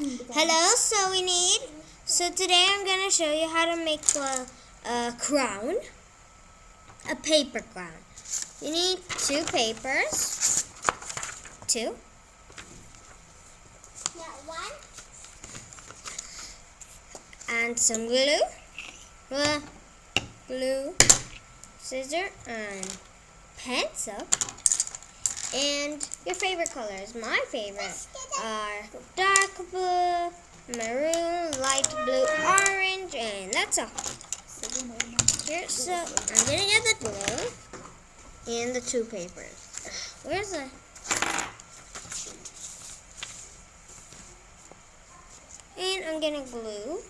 Hello, so today I'm going to show you how to make a crown, a paper crown. You need two papers, two. One. And some glue, scissor, and pencil. And your favorite colors. My favorite are dark blue, maroon, light blue, orange, and that's all. Here, so I'm gonna get the glue and the two papers. Where's the? And I'm gonna glue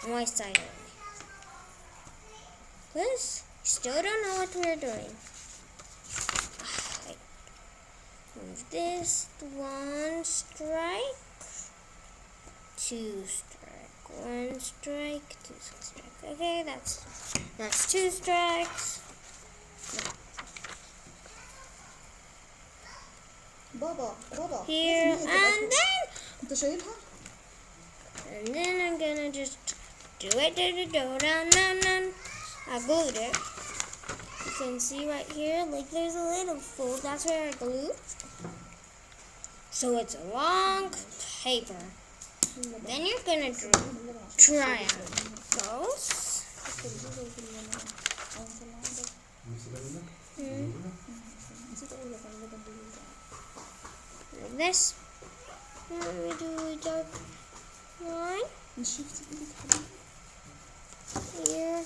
on my side only. Because still don't know what we're doing. Move this, one strike, two strike, one strike, two strike. Okay, that's two strikes. بابا Here and انت شايلها؟ then I'm gonna just do it, down. I glued it. You can see right here, like there's a little fold. That's where I glued. So it's a long paper. Then you're gonna draw triangles. Like this. Then we do a dark line here.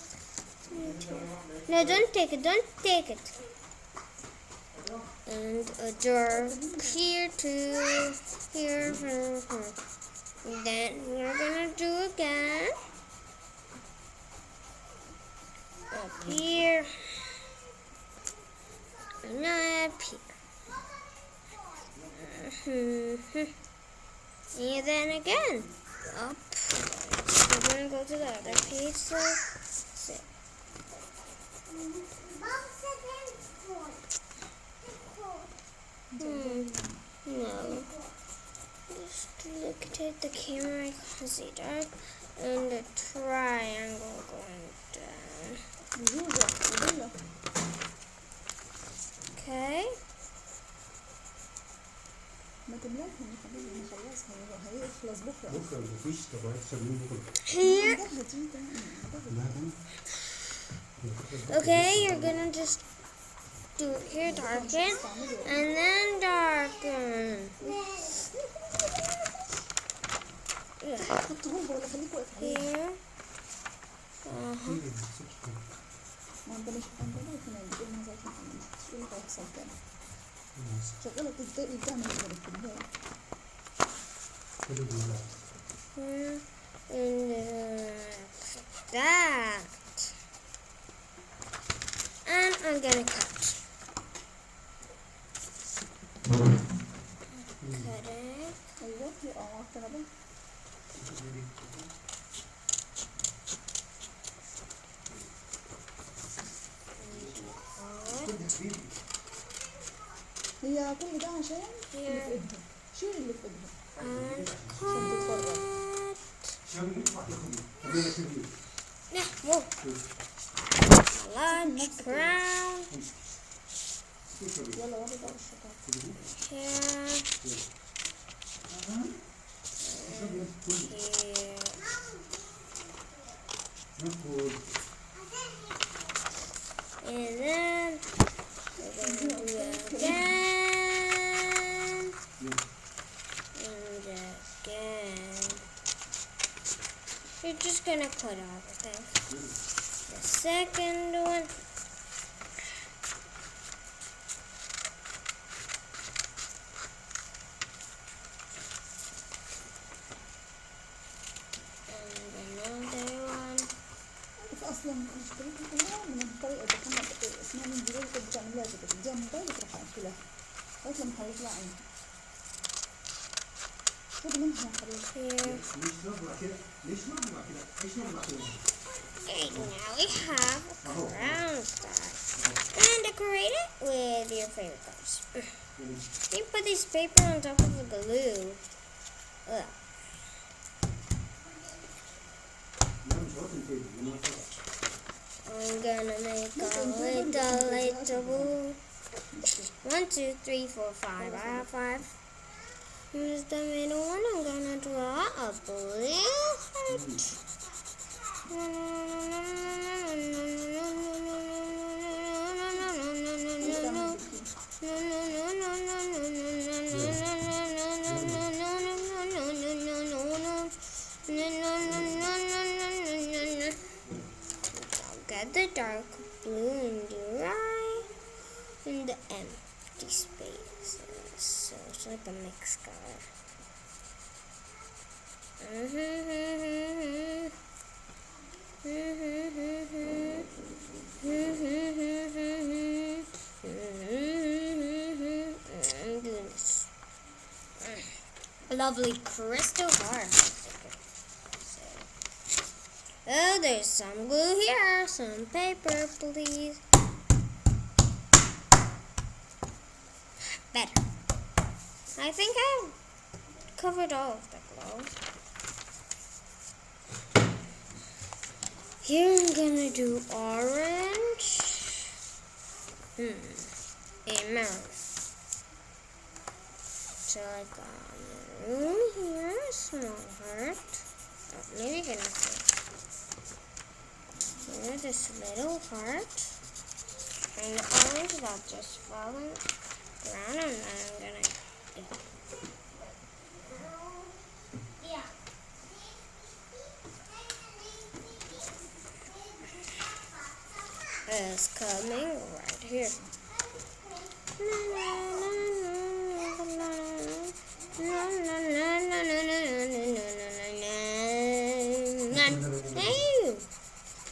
No, don't take it. And a dark here to here. Then we're gonna do again up here and up here. And then again up. We're gonna go to the other piece. So sit. No. Just look at the camera. I can see dark and the triangle going down. Okay. ما تملاها يا حبيبي نخلصها هيخلص بكره مفيش طبيعة شغالين بكره. Here. Okay, you're gonna just do it here, darken, and then darken. حطهم ولا خليك واقف Here. ما انت مش عندنا هنا بتقول ما زي شو اللي هيحصل كده شغاله تبدأي تعمل كده Here. And that. And I'm gonna cut. Cut it. ايوه يقع كده بقى هي كل ده عشان اللي في ايدها شيل اللي في ايدها And عشان تتفرج yeah, whoa. Large crown. يلا واحد بقى الشطار Here. And then we're going to do it again. And again. You're just going to cut off, I think. The second one. اصلا اشتريتها كلها من الطريقه اللي كانت اسمها من جديد كنت بتعملها كده تديها موبايلك راح اقفلها لغايه لما هيطلع عندي خد منها يا حبيبي Okay, now we have a crown star. And decorate it with your favorite colors. You put this paper on top of the glue. Ugh. I'm gonna make a little boo. 1, 2, 3, 4, 5. I have 5. Here's the middle one. I'm gonna draw a blue heart. Get the dark blue in the right and the empty space. So it's like a mixed color. I'm doing this. Lovely crystal heart. Oh, there's some glue here. Some paper, please. Better. I think I covered all of the glue. Here I'm gonna do orange. A maroon. So like a maroon here, a small heart. Oh, maybe gonna say. Here, this little heart, and the orange that just fell on the ground, and then I'm gonna it's coming right here.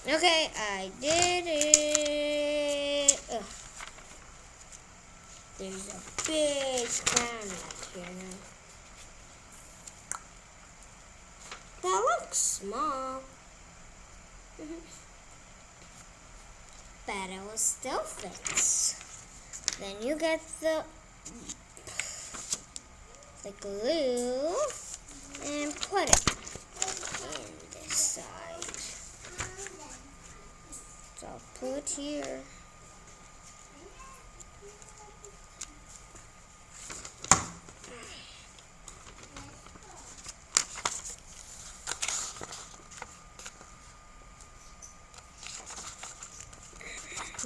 Okay, I did it. Ugh. There's a big crown right here now. That looks small. But it will still fits. Then you get the glue and put it in this side. So I'll put here.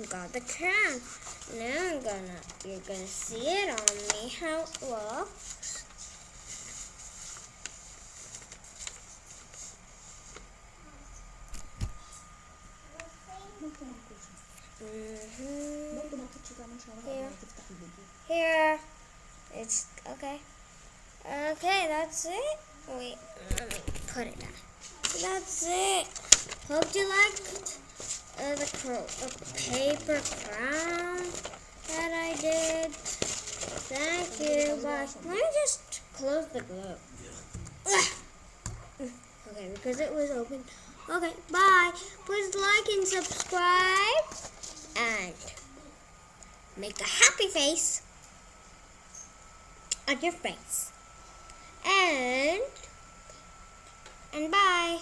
Got the crown. Now you're gonna see it on me how it looks. Here. It's okay. Okay, that's it. Wait, let me put it down. That's it. Hope you liked the paper crown that I did. Thank you. Bye. Let me just close the glue. Okay, because it was open. Okay, bye. Please like and subscribe and make a happy face on your face. And bye.